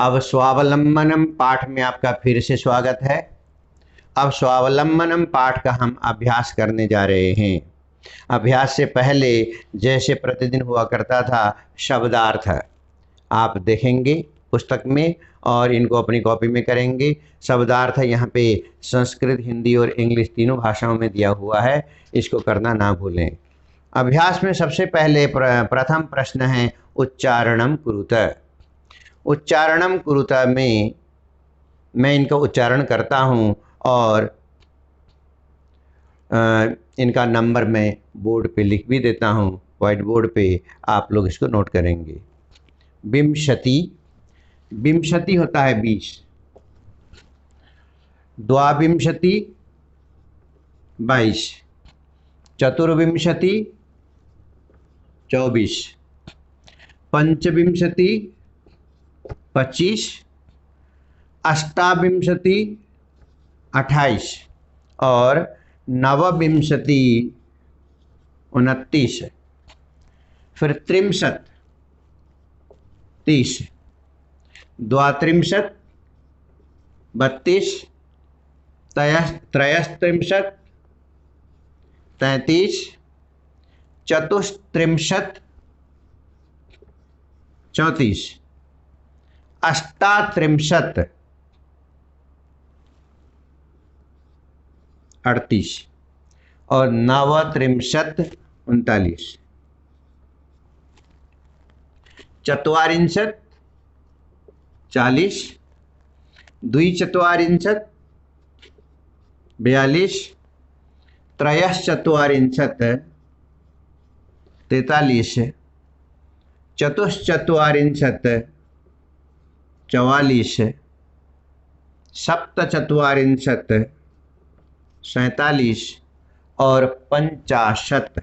अब स्वावलंबनम पाठ में आपका फिर से स्वागत है। अब स्वावलंबनम पाठ का हम अभ्यास करने जा रहे हैं। अभ्यास से पहले जैसे प्रतिदिन हुआ करता था, शब्दार्थ आप देखेंगे पुस्तक में और इनको अपनी कॉपी में करेंगे। शब्दार्थ यहाँ पे संस्कृत, हिंदी और इंग्लिश तीनों भाषाओं में दिया हुआ है, इसको करना ना भूलें। अभ्यास में सबसे पहले प्रथम प्रश्न है उच्चारणम कुरुत। उच्चारणम कुरुत में मैं इनका उच्चारण करता हूँ और इनका नंबर मैं बोर्ड पे लिख भी देता हूँ, व्हाइट बोर्ड पे आप लोग इसको नोट करेंगे। विंशति, विंशति होता है 20, द्वाविंशति 22, चतुर्विंशति 24, पंचविंशति 25, अष्टाविंशति 28 और नवविंशति 29, फिर त्रिंशत 30, द्वात्रिंशत 32, त्रयस्त्रिंशत 33, चतुस्त्रिंशत 34, अष्टात्रिंशत 38 और नवत्रिंशत 39, चत्वारिंशत 40, द्विचत्वारिंशत 42, त्रयश्चत्वारिंशत 43, चतुश्चत्वारिंशत 44, सप्तचत्वारिंशत 47 और पंचाशत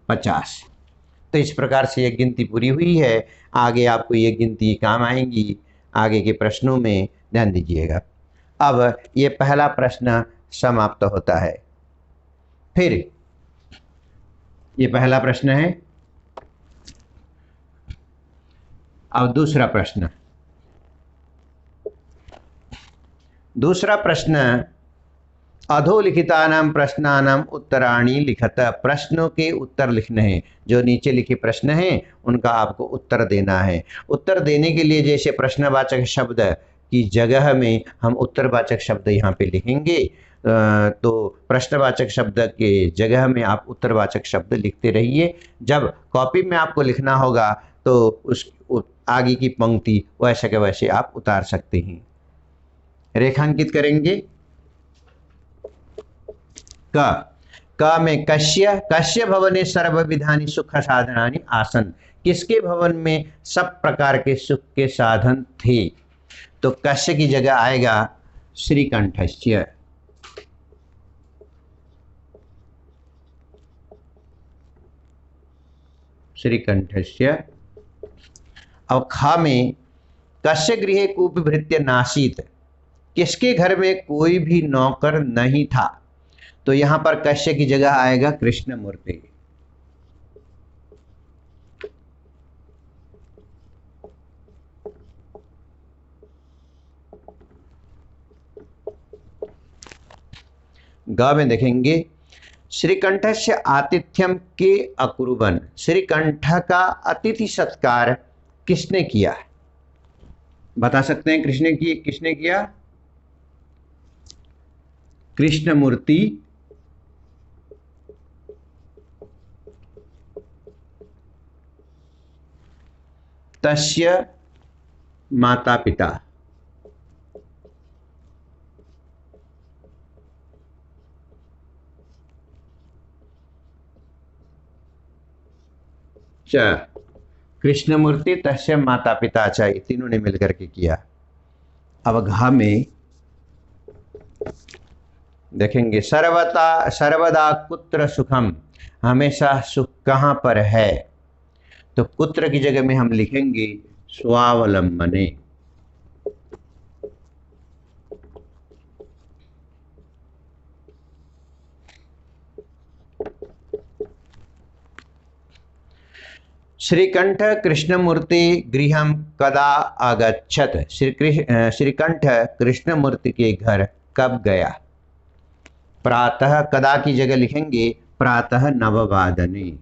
50। तो इस प्रकार से ये गिनती पूरी हुई है। आगे आपको ये गिनती काम आएंगी आगे के प्रश्नों में, ध्यान दीजिएगा। अब ये पहला प्रश्न समाप्त होता है। फिर ये पहला प्रश्न है। अब दूसरा प्रश्न, दूसरा प्रश्न अधोलिखितानां प्रश्नानां उत्तराणि लिखत। प्रश्नों के उत्तर लिखने हैं। जो नीचे लिखे प्रश्न हैं उनका आपको उत्तर देना है। उत्तर देने के लिए जैसे प्रश्नवाचक शब्द की जगह में हम उत्तरवाचक शब्द यहाँ पे लिखेंगे, तो प्रश्नवाचक शब्द के जगह में आप उत्तरवाचक शब्द लिखते रहिए। जब कॉपी में आपको लिखना होगा तो उस आगे की पंक्ति वैसे के वैसे आप उतार सकते हैं। रेखांकित करेंगे। क में कस्य, कस्य भवने सर्व विधानि सुख साधनानि आसन। किसके भवन में सब प्रकार के सुख के साधन थे? तो कस्य की जगह आएगा श्रीकंठस्य। श्रीकंठस्य। अब ख में कस्य गृहे कूपी भृत्य नासीत। किसके घर में कोई भी नौकर नहीं था? तो यहां पर कश्य की जगह आएगा कृष्णमूर्ति। ग में देखेंगे श्रीकंठस्य आतिथ्यम के अकुर्वन्। श्रीकंठ का अतिथि सत्कार किसने किया? बता सकते हैं किसने किया? कृष्णमूर्ति तस्य माता पिता। कृष्णमूर्ति तस्य माता पिता च, तीनों ने मिलकर के किया। अब घ में देखेंगे सर्वदा कुत्र सुखम। हमेशा सुख कहाँ पर है? तो कुत्र की जगह में हम लिखेंगे स्वावलंबने। श्रीकंठ कृष्णमूर्ति गृहम कदा आगच्छत। श्रीकंठ कृष्णमूर्ति के घर कब गया? प्रातः, कदा की जगह लिखेंगे प्रातः नववादने।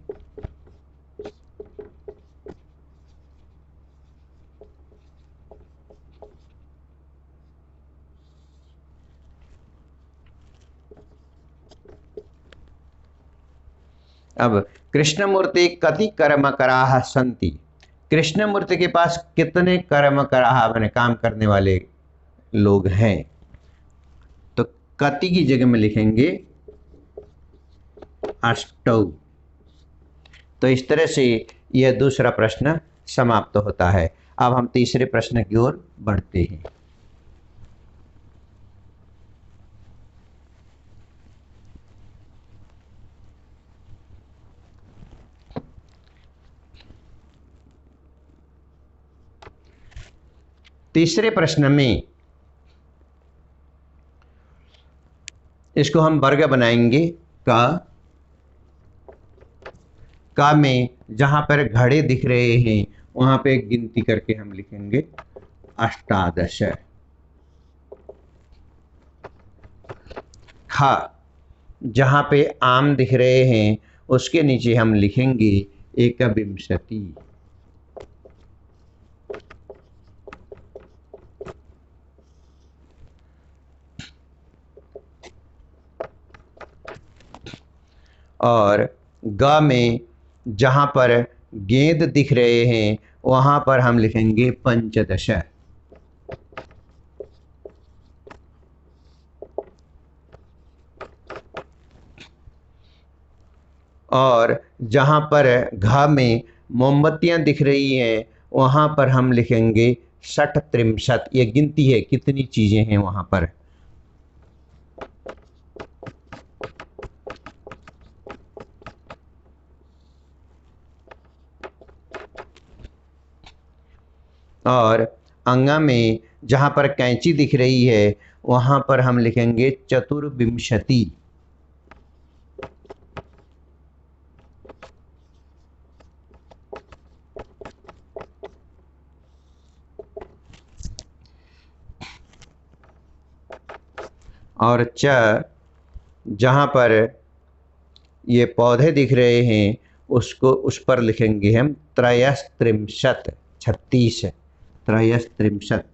अब कृष्णमूर्ति कति कर्मकराः सन्ति। कृष्णमूर्ति के पास कितने कर्मकराः माने काम करने वाले लोग हैं? तो कति की जगह में लिखेंगे अष्टौ। तो इस तरह से यह दूसरा प्रश्न समाप्त होता है। अब हम तीसरे प्रश्न की ओर बढ़ते हैं। तीसरे प्रश्न में इसको हम वर्ग बनाएंगे। का में जहां पर घड़े दिख रहे हैं वहां पे गिनती करके हम लिखेंगे अष्टादश। खा जहां पे आम दिख रहे हैं उसके नीचे हम लिखेंगे एकविंशति। और ग में जहाँ पर गेंद दिख रहे हैं वहाँ पर हम लिखेंगे पंचदश। और जहाँ पर घ में मोमबत्तियाँ दिख रही हैं वहाँ पर हम लिखेंगे 60 ये गिनती है कितनी चीज़ें हैं वहाँ पर। और अंगा में जहाँ पर कैंची दिख रही है वहाँ पर हम लिखेंगे चतुर्विंशति। और च जहाँ पर ये पौधे दिख रहे हैं उसको उस पर लिखेंगे हम त्रयस्त्रिंशत् 36 त्रयस्त्रिंशत्।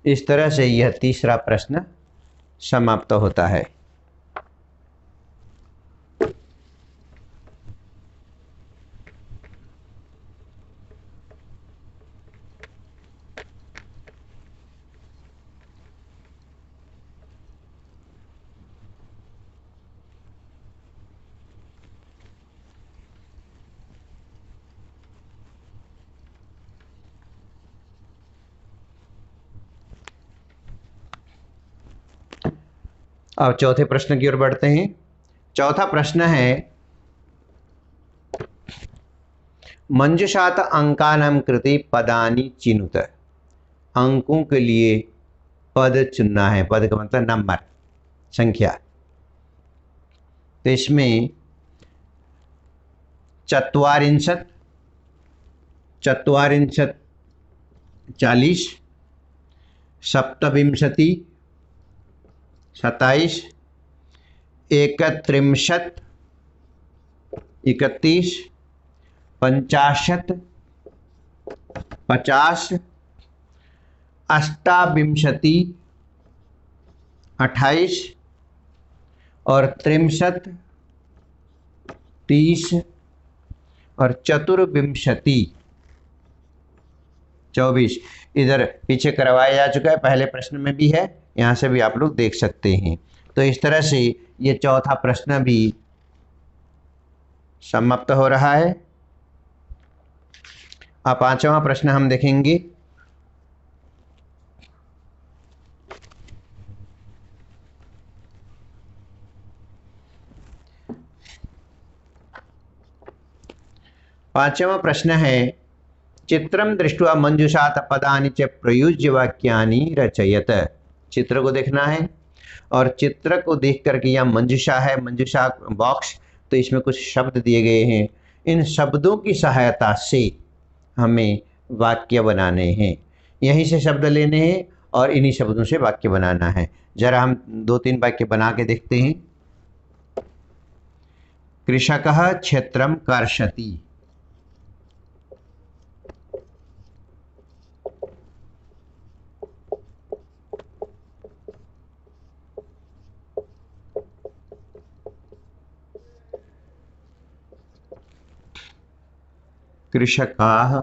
इस तरह से यह तीसरा प्रश्न समाप्त होता है। अब चौथे प्रश्न की ओर बढ़ते हैं। चौथा प्रश्न है मंजुषात अंकानां कृते पदानि चिनुत। अंकों के लिए पद चुनना है। पद का मतलब नंबर, संख्या। तो इसमें चत्वारिंशत् 40, सप्तविंशति 27, 31 31, 50 50, अष्टाविंशति 28 और 63 30 और चतुर्विंशति 24। इधर पीछे करवाया जा चुका है, पहले प्रश्न में भी है, यहाँ से भी आप लोग देख सकते हैं। तो इस तरह से ये चौथा प्रश्न भी समाप्त हो रहा है। अब पांचवा प्रश्न हम देखेंगे। पांचवा प्रश्न है चित्रम दृष्ट्वा मंजुषात पदानि च प्रयुज्य वाक्यानि रचयत। चित्र को देखना है और चित्र को देख करके, या मंजूषा है, मंजूषा बॉक्स, तो इसमें कुछ शब्द दिए गए हैं। इन शब्दों की सहायता से हमें वाक्य बनाने हैं। यहीं से शब्द लेने हैं और इन्हीं शब्दों से वाक्य बनाना है। जरा हम 2-3 वाक्य बना के देखते हैं। कृषकः क्षेत्रं कर्षति। कृषकाः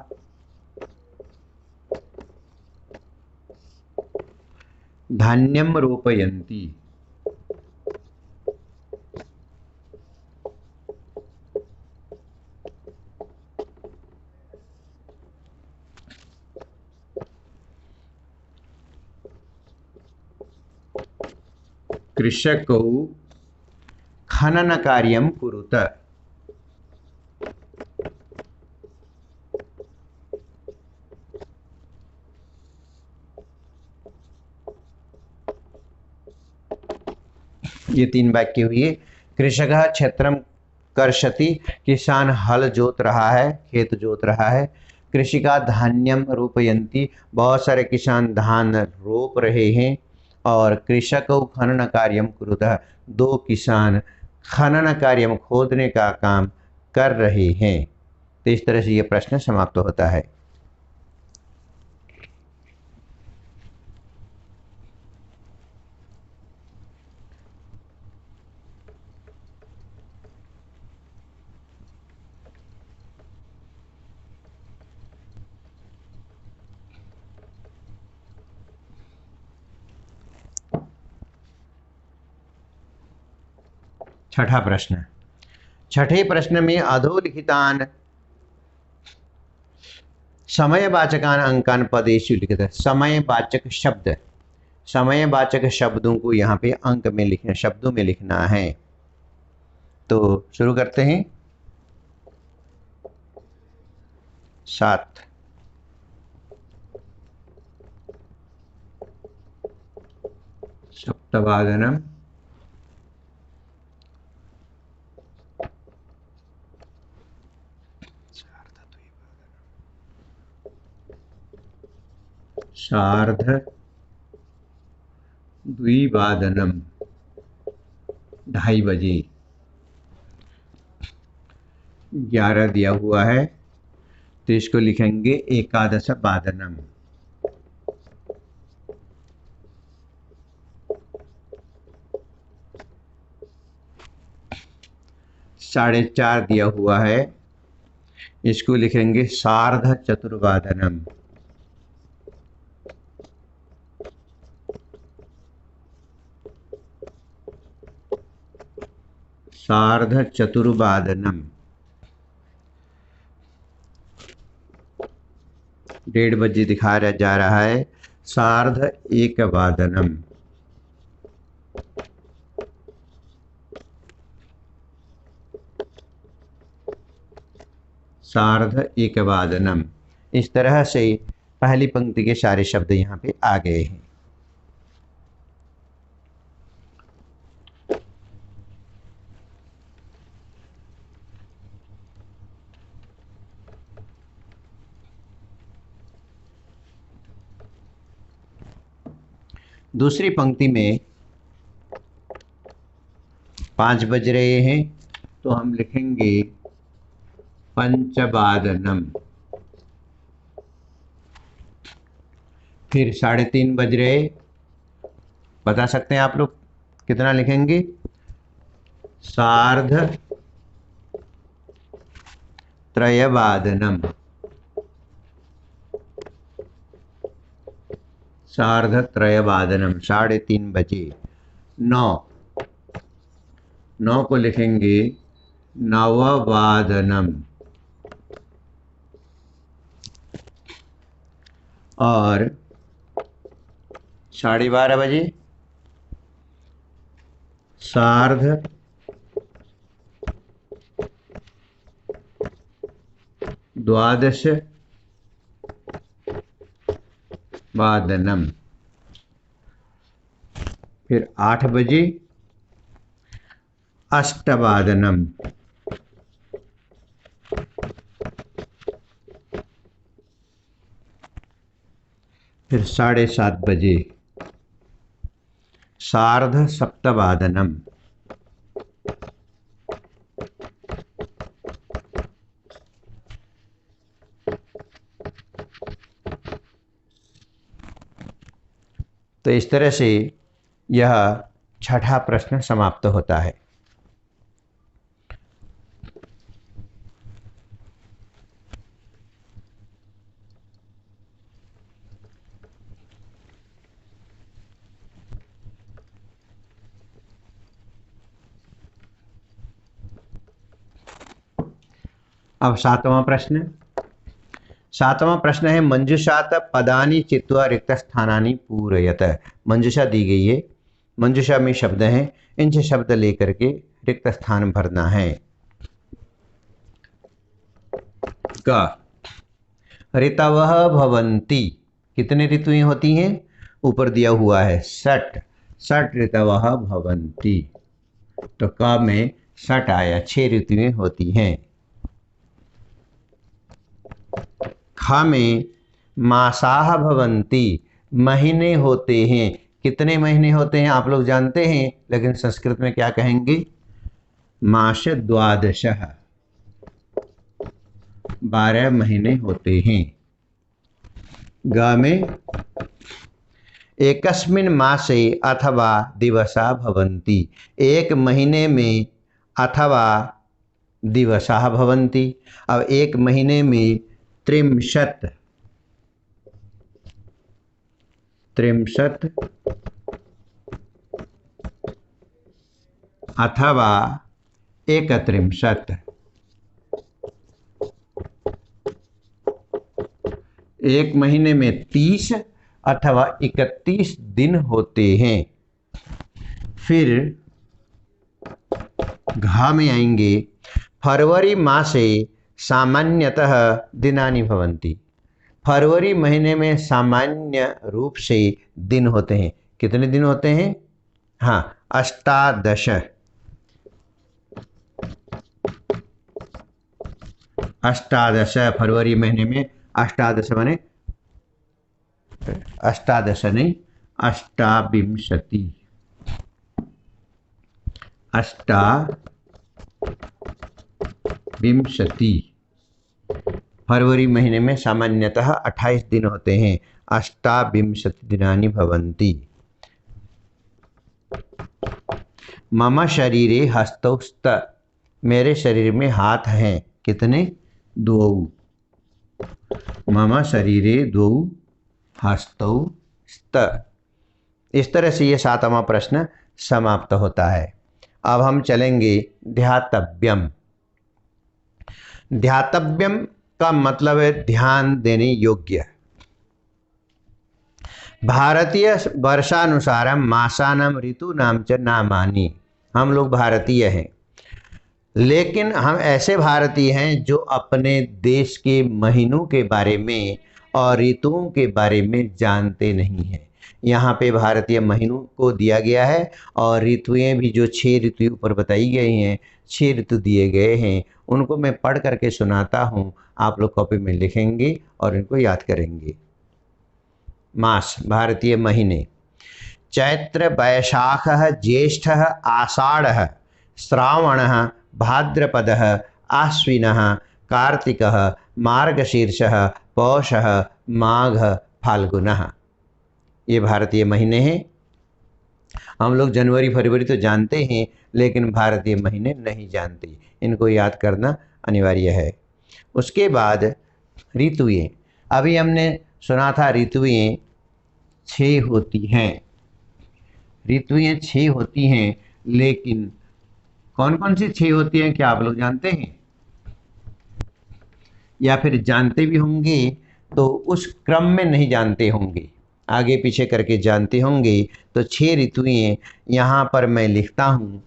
धान्यं रोपयन्ति। कृषकौ खननकार्यं कुरुत। ये 3 वाक्य हुए। कृषकः क्षेत्रम कर्षति, किसान हल जोत रहा है, खेत जोत रहा है। कृषिका धान्यम रोपयन्ति, बहुत सारे किसान धान रोप रहे हैं। और कृषकौ खनन कार्यम कुरुतः, 2 किसान खनन कार्यम खोदने का काम कर रहे हैं। तो इस तरह से ये प्रश्न समाप्त होता है। छठा प्रश्न। छठे प्रश्न में अधोलिखितान समयवाचकान अंकान पदेषु लिखित है। समयवाचक शब्द, समयवाचक शब्दों को यहाँ पे अंक में लिखना, शब्दों में लिखना है। तो शुरू करते हैं। 7, सप्तवादनम, सार्ध द्विवादनम, 2:30 बजे। 11 दिया हुआ है तो इसको लिखेंगे एकादश वादनम। 4:30 दिया हुआ है, इसको लिखेंगे सार्ध चतुर्वादनम। सार्ध चतुर्वादनम। 1:30 बजे दिखाया जा रहा है, सार्ध एकवादनम। सार्ध एकवादनम। इस तरह से पहली पंक्ति के सारे शब्द यहाँ पे आ गए हैं। दूसरी पंक्ति में 5 बज रहे हैं तो हम लिखेंगे पंचवादनम। फिर 3:30 बज रहे, बता सकते हैं आप लोग कितना लिखेंगे? सार्ध त्रयवादनम। सार्ध त्रयवादनम, 3:30 बजे। 9 को लिखेंगे नववादनम। और 12:30 बजे सार्ध द्वादश वादनम। फिर 8 बजे अष्टवादनम, फिर 7:30 बजे सार्ध सप्तवादनम, तो इस तरह से यह छठा प्रश्न समाप्त होता है। अब सातवां प्रश्न है मंजुषात पदानि चित्वा रिक्त स्थानानि पूरयत। मंजुषा दी गई है, मंजुषा में शब्द हैं, इनसे शब्द लेकर के रिक्त स्थान भरना है। का ऋतवः भवन्ति, कितने ऋतुएं होती हैं? ऊपर दिया हुआ है षट ऋतवः भवन्ति, तो क में षट आया, 6 ऋतुएं होती हैं। ख में मासाः भवन्ति, महीने होते हैं। कितने महीने होते हैं आप लोग जानते हैं, लेकिन संस्कृत में क्या कहेंगे? मास द्वादशः, 12 महीने होते हैं। ग में एकस्मिन् मासे अथवा दिवसा भवन्ति, एक महीने में अथवा दिवसा भवन्ति। अब एक महीने में त्रिंशत् अथवा एकत्रिंशत्, एक महीने में 30 अथवा 31 दिन होते हैं। फिर घ में आएंगे फरवरी मासे सामान्यतः दिनानि भवन्ति, फरवरी महीने में सामान्य रूप से दिन होते हैं। कितने दिन होते हैं? हाँ, 18। 18 फरवरी महीने में 18 माने 18 नहीं, 28। 28 फरवरी महीने में सामान्यतः 28 दिन होते हैं। 28 दिनानि भवन्ति। मम शरीरे हस्तौ स्त, मेरे शरीर में हाथ हैं। कितने? 2। मम शरीरे 2 हस्तौ स्त। इस तरह से ये 7वां प्रश्न समाप्त होता है। अब हम चलेंगे ध्यातव्यम। ध्यातव्यम का मतलब है ध्यान देने योग्य। भारतीय वर्षानुसारम मासानाम ऋतूनाम च नामानि। हम लोग भारतीय हैं, लेकिन हम ऐसे भारतीय हैं जो अपने देश के महीनों के बारे में और ऋतुओं के बारे में जानते नहीं हैं। यहाँ पे भारतीय महीनों को दिया गया है और ऋतुएं भी जो 6 ऋतु ऊपर बताई गई हैं, 6 ऋतु दिए गए हैं, उनको मैं पढ़ करके सुनाता हूँ। आप लोग कॉपी में लिखेंगे और इनको याद करेंगे। मास, भारतीय महीने: चैत्र वैशाखः ज्येष्ठः आषाढ़ः श्रावणः भाद्रपदः आश्विनः कार्तिकः मार्गशीर्षः पौषः माघ फाल्गुनः। ये भारतीय महीने हैं। हम लोग जनवरी फरवरी तो जानते हैं, लेकिन भारतीय महीने नहीं जानते। इनको याद करना अनिवार्य है। उसके बाद ऋतुएं। अभी हमने सुना था ऋतुएं 6 होती हैं। ऋतुएं 6 होती हैं, लेकिन कौन कौन सी 6 होती हैं क्या आप लोग जानते हैं? या फिर जानते भी होंगे तो उस क्रम में नहीं जानते होंगे, आगे पीछे करके जानते होंगे। तो 6 ऋतुएं यहाँ पर मैं लिखता हूँ,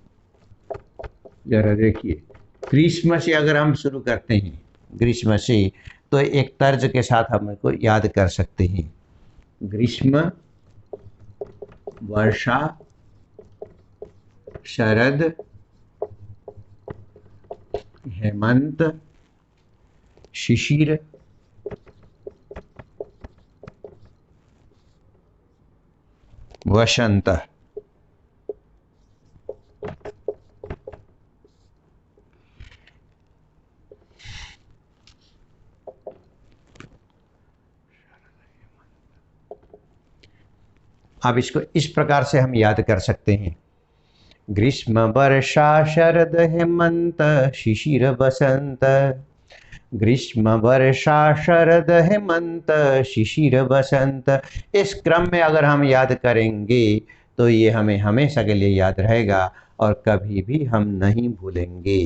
जरा देखिए। ग्रीष्म से अगर हम शुरू करते हैं, ग्रीष्म से, तो एक तर्ज के साथ हम इसको याद कर सकते हैं। ग्रीष्म, वर्षा, शरद, हेमंत, शिशिर, वसंत। अब इसको इस प्रकार से हम याद कर सकते हैं। ग्रीष्म वर्षा शरद हेमंत शिशिर वसंत, ग्रीष्म वर्षा शरद हेमंत शिशिर वसंत। इस क्रम में अगर हम याद करेंगे तो ये हमें हमेशा के लिए याद रहेगा और कभी भी हम नहीं भूलेंगे।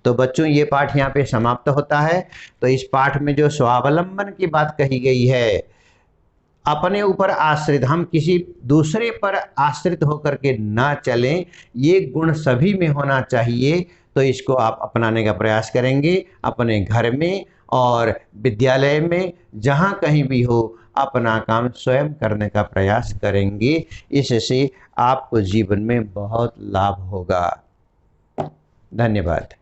तो बच्चों, ये पाठ यहाँ पे समाप्त होता है। तो इस पाठ में जो स्वावलंबन की बात कही गई है, अपने ऊपर आश्रित, हम किसी दूसरे पर आश्रित होकर के ना चलें, ये गुण सभी में होना चाहिए। तो इसको आप अपनाने का प्रयास करेंगे अपने घर में और विद्यालय में, जहाँ कहीं भी हो, अपना काम स्वयं करने का प्रयास करेंगे। इससे आपको जीवन में बहुत लाभ होगा। धन्यवाद।